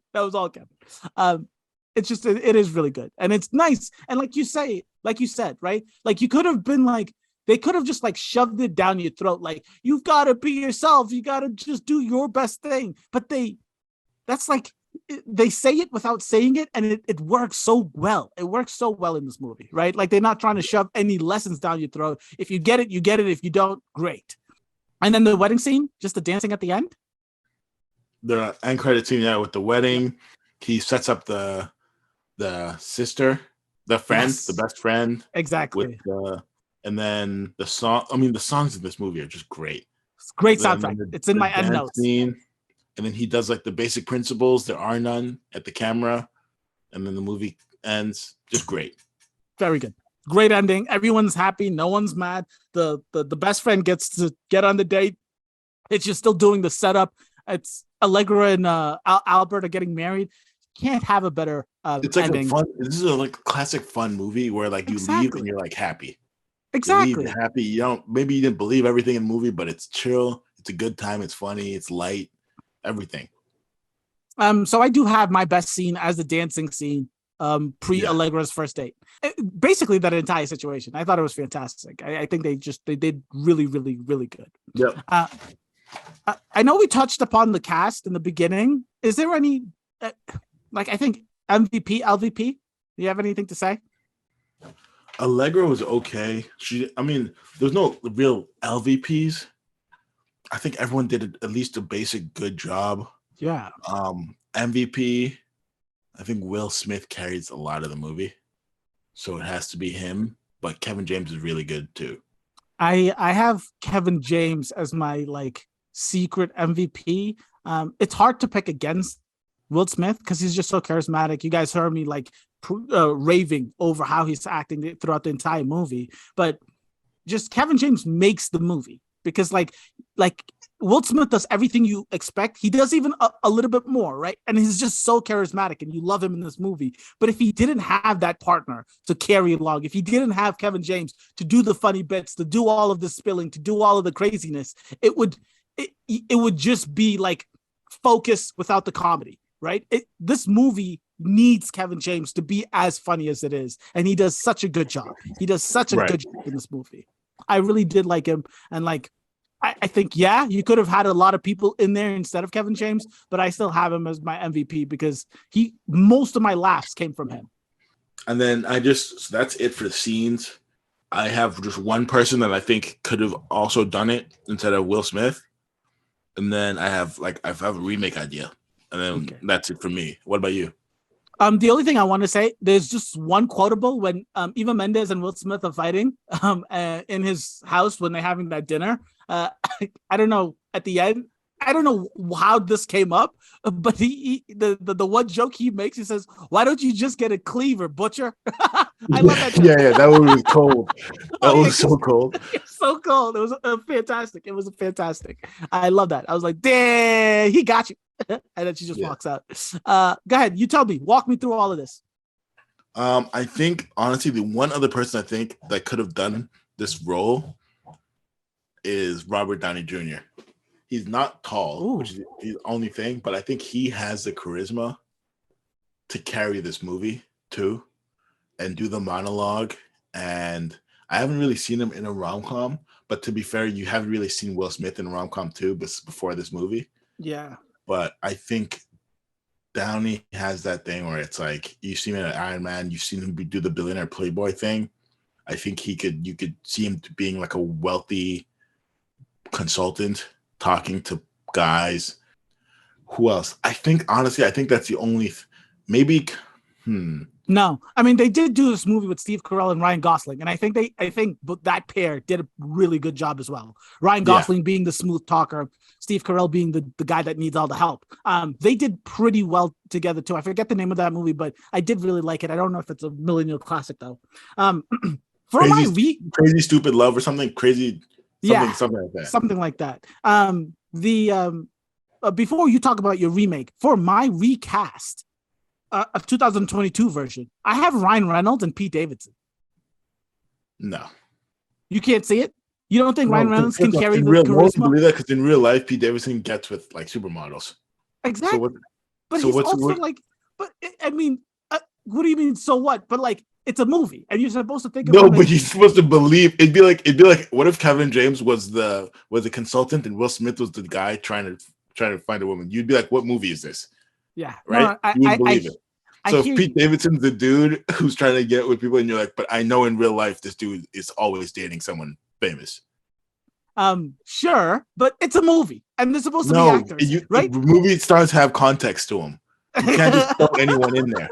It's just, it is really good. And it's nice. And like you said, right? Like you could have been like, they could have just like shoved it down your throat. Like, you've got to be yourself. You got to just do your best thing. But they say it without saying it, and it works so well. It works so well in this movie, right? Like they're not trying to shove any lessons down your throat. If you get it, you get it. If you don't, great. And then the wedding scene, just the dancing at the end. The end credit scene, with the wedding, he sets up the sister, the friend, the best friend, exactly. And then the song. I mean, the songs in this movie are just great. It's great soundtrack. It's in my end notes. Scene, and then he does like the basic principles. There are none at the camera, and then the movie ends. Just great. Very good. Great ending. Everyone's happy. No one's mad. The best friend gets to get on the date. It's just still doing the setup. It's Allegra and Albert are getting married. Can't have a better it's like ending. This is a classic fun movie where like you leave and you're like happy. Exactly. You leave, you're happy. You don't. Maybe you didn't believe everything in the movie, but it's chill. It's a good time. It's funny. It's light. Everything. So I do have my best scene as the dancing scene. Allegra's first date. Basically that entire situation. I thought it was fantastic. I think they did really, really, really good. Yep. I know we touched upon the cast in the beginning. Is there any I think MVP, LVP? Do you have anything to say? Allegra was okay. I mean, there's no real LVPs. I think everyone did at least a basic good job. Yeah. MVP, I think Will Smith carries a lot of the movie, so it has to be him. But Kevin James is really good too. I have Kevin James as my like secret MVP. It's hard to pick against Will Smith because he's just so charismatic. You guys heard me like raving over how he's acting throughout the entire movie, but just Kevin James makes the movie because like Will Smith does everything you expect. He does even a little bit more, right? And he's just so charismatic and you love him in this movie. But if he didn't have that partner to carry along, if he didn't have Kevin James to do the funny bits, to do all of the spilling, to do all of the craziness, it would just be like focus without the comedy, right? This movie needs Kevin James to be as funny as it is. And he does such a good job. He does such a good job in this movie. I really did like him. And like, I think, yeah, you could have had a lot of people in there instead of Kevin James, but I still have him as my MVP because most of my laughs came from him. And then so that's it for the scenes. I have just one person that I think could have also done it instead of Will Smith. And then I have a remake idea. And then that's it for me. What about you? The only thing I want to say, there's just one quotable when Eva Mendes and Will Smith are fighting in his house when they're having that dinner. I don't know at the end. I don't know how this came up, but the one joke he makes, he says, "Why don't you just get a cleaver, butcher?" I love that joke. Yeah, that one was cold. That was so cold. It's so cold. It was fantastic. It was fantastic. I love that. I was like, "Damn, he got you." And then she just walks out. Go ahead. You tell me. Walk me through all of this. I think, honestly, the one other person I think that could have done this role is Robert Downey Jr. He's not tall, which is the only thing, but I think he has the charisma to carry this movie too and do the monologue. And I haven't really seen him in a rom-com, but to be fair, you haven't really seen Will Smith in a rom-com too before this movie. Yeah. But I think Downey has that thing where it's like you've seen him in Iron Man, you've seen him do the billionaire playboy thing. I think you could see him being like a wealthy consultant talking to guys. Who else? I think that's the only maybe. No, I mean they did do this movie with Steve Carell and Ryan Gosling, and I think that pair did a really good job as well. Ryan Gosling being the smooth talker, Steve Carell being the guy that needs all the help. They did pretty well together too. I forget the name of that movie, but I did really like it. I don't know if it's a millennial classic though. Crazy Stupid Love or something crazy. Something like that. Something like that. Before you talk about your remake, for my recast, a 2022 version, I have Ryan Reynolds and Pete Davidson. No, you can't see it. You don't think Ryan Reynolds can carry the charisma? Believe that because in real life, Pete Davidson gets with like supermodels. Exactly. But I mean, what do you mean? So what? But like, it's a movie, and you're supposed to think. No, but you're supposed to believe. It'd be like, what if Kevin James was the consultant and Will Smith was the guy trying to find a woman? You'd be like, what movie is this? Yeah, right. No, you would believe it. So if Pete Davidson's the dude who's trying to get with people, and you're like, but I know in real life this dude is always dating someone famous. Sure, but it's a movie, and they're supposed to be actors, right? Movie stars have context to them. You can't just throw anyone in there.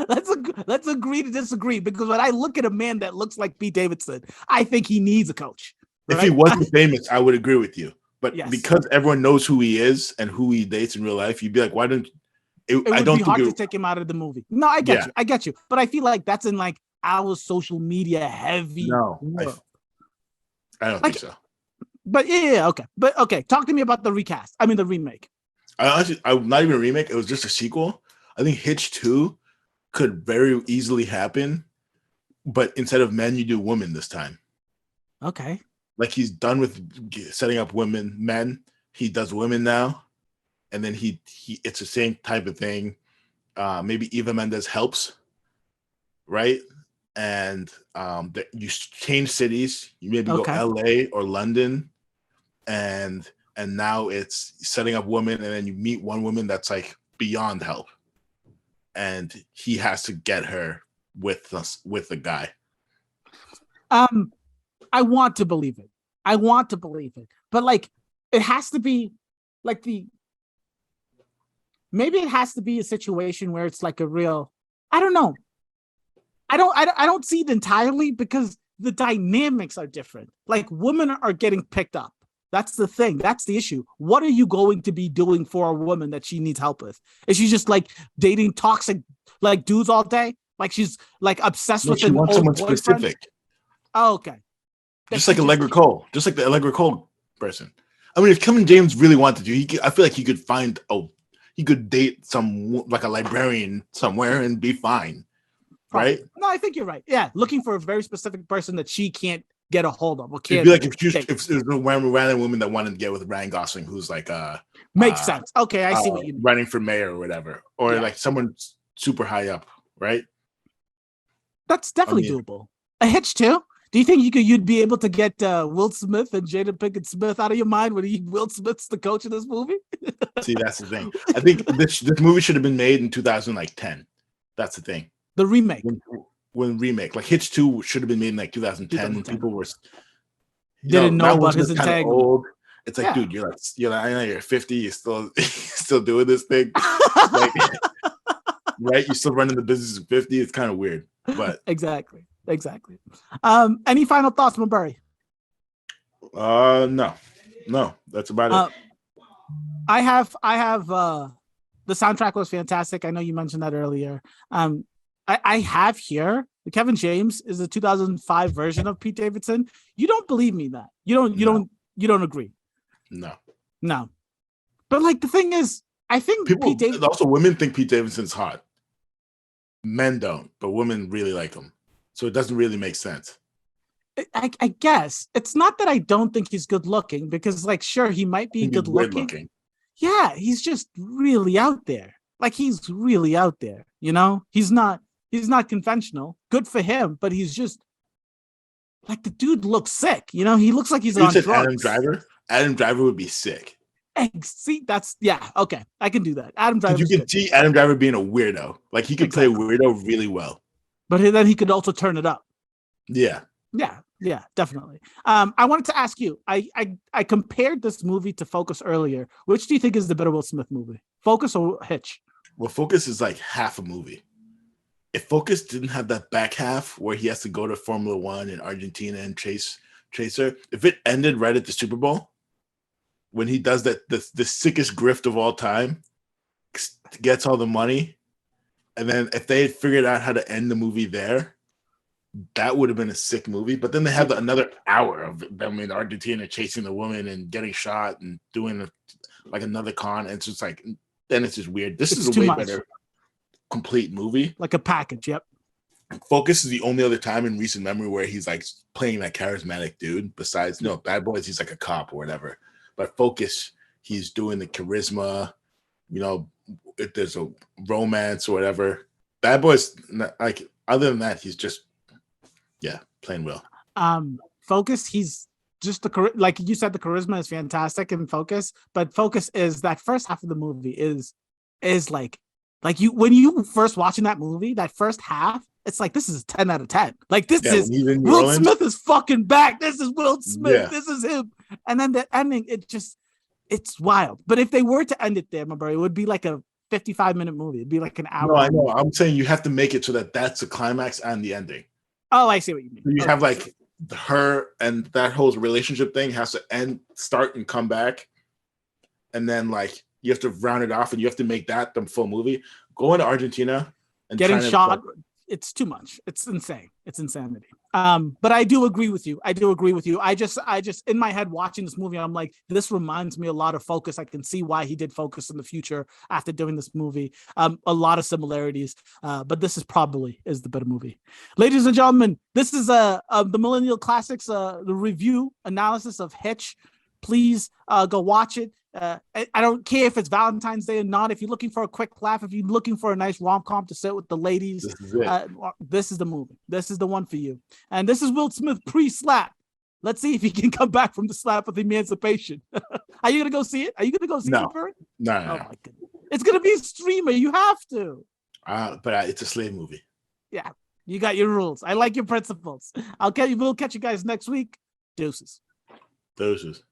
Let's agree to disagree, because when I look at a man that looks like Pete Davidson, I think he needs a coach. Right? If he wasn't famous, I would agree with you. But because everyone knows who he is and who he dates in real life, you'd be like, why don't? It would be hard to take him out of the movie. No, I get you. But I feel like that's in like our social media heavy. No, I don't think so. But okay. But okay, talk to me about the recast. I mean, the remake. I'm not even a remake. It was just a sequel. I think Hitch 2 could very easily happen, but instead of men, you do women this time. Okay. Like he's done with setting up men. He does women now, and then he it's the same type of thing. Maybe Eva Mendes helps, right? And you change cities. You maybe go LA or London, and now it's setting up women, and then you meet one woman that's like beyond help, and he has to get her with the guy, I want to believe it. But like, it has to be like maybe it has to be a situation where it's like a real, I don't know. I don't see it entirely because the dynamics are different. Like, women are getting picked up. That's the thing. That's the issue. What are you going to be doing for a woman that she needs help with? Is she just like dating toxic like dudes all day? Like she's like obsessed with she an wants old someone boyfriend? specific. Oh, okay. Just like Allegra Cole. Just like the Allegra Cole person. I mean, if Kevin James really wanted to, I feel like he could find he could date some like a librarian somewhere and be fine. Probably. Right? No, I think you're right. Yeah, looking for a very specific person that she can't get a hold of. It'd be like if there's a random woman that wanted to get with Ryan Gosling, who's like makes sense. Okay, I see what you mean. Running for mayor or whatever, or like someone super high up, right? That's definitely doable. A Hitch too. Do you think you'd be able to get Will Smith and Jada Pinkett Smith out of your mind when Will Smith's the coach of this movie? See, that's the thing. I think this movie should have been made in 2010. That's the thing. The remake. When remake, like Hitch 2 should have been made in like 2010 when people were didn't know about his integrity. It's like, dude, you're I know you're 50, you're still doing this thing. Like, right? You're still running the business at 50. It's kind of weird. But exactly. Any final thoughts, Buri? No, that's about it. I have the soundtrack was fantastic. I know you mentioned that earlier. I have here the Kevin James is the 2005 version of Pete Davidson. You don't believe me that you don't agree. No. But like the thing is, I think also women think Pete Davidson's hot. Men don't, but women really like him. So it doesn't really make sense. I guess it's not that I don't think he's good looking, because like, sure, he might be good looking. Yeah, he's just really out there. Like, he's really out there, you know? He's not conventional. Good for him, but he's just like, the dude looks sick, you know? He looks like he's on drugs. Adam Driver would be sick. See, okay. I can do that. Adam Driver. You can see Adam Driver being a weirdo. Like, he could play weirdo really well. But then he could also turn it up. Yeah, definitely. I wanted to ask you, I compared this movie to Focus earlier. Which do you think is the better Will Smith movie? Focus or Hitch? Well, Focus is like half a movie. If Focus didn't have that back half where he has to go to Formula One in Argentina and chase her, if it ended right at the Super Bowl, when he does that, the sickest grift of all time, gets all the money, and then if they had figured out how to end the movie there, that would have been a sick movie. But then they have another hour of them in Argentina chasing the woman and getting shot and doing like another con. And it's just like, then it's just weird. This is a way better complete movie. Like a package, yep. Focus is the only other time in recent memory where he's like playing that charismatic dude. Besides, Bad Boys, he's like a cop or whatever. But Focus, he's doing the charisma, if there's a romance or whatever. Bad Boys, like, other than that, he's just, playing well. Focus, he's just like you said, the charisma is fantastic in Focus, but Focus is that first half of the movie is like you, when you first watching that movie, that first half, it's like, this is a 10 out of 10. Like, this is Will Smith is fucking back. This is Will Smith. Yeah. This is him. And then the ending, it's wild. But if they were to end it there, my bro, it would be like a 55-minute movie. It'd be like an hour. No, I know. I'm saying you have to make it so that that's the climax and the ending. Oh, I see what you mean. You have like her and that whole relationship thing has to start and come back. And then like you have to round it off and you have to make that the full movie. Going to Argentina and getting shot, it's too much. It's insane. It's insanity. But I do agree with you. I just in my head watching this movie, I'm like, this reminds me a lot of Focus. I can see why he did Focus in the future after doing this movie. A lot of similarities, but this is the better movie. Ladies and gentlemen, this is the Millennial Classics, the review analysis of Hitch. Please go watch it. I don't care if it's Valentine's Day or not. If you're looking for a quick laugh, if you're looking for a nice rom-com to sit with the ladies, this is the movie. This is the one for you. And this is Will Smith pre-slap. Let's see if he can come back from the slap with Emancipation. Are you going to go see it? Are you going to go see it? No. Oh my goodness. It's going to be a streamer. You have to. But it's a slave movie. Yeah. You got your rules. I like your principles. We'll catch you guys next week. Deuces. Deuces.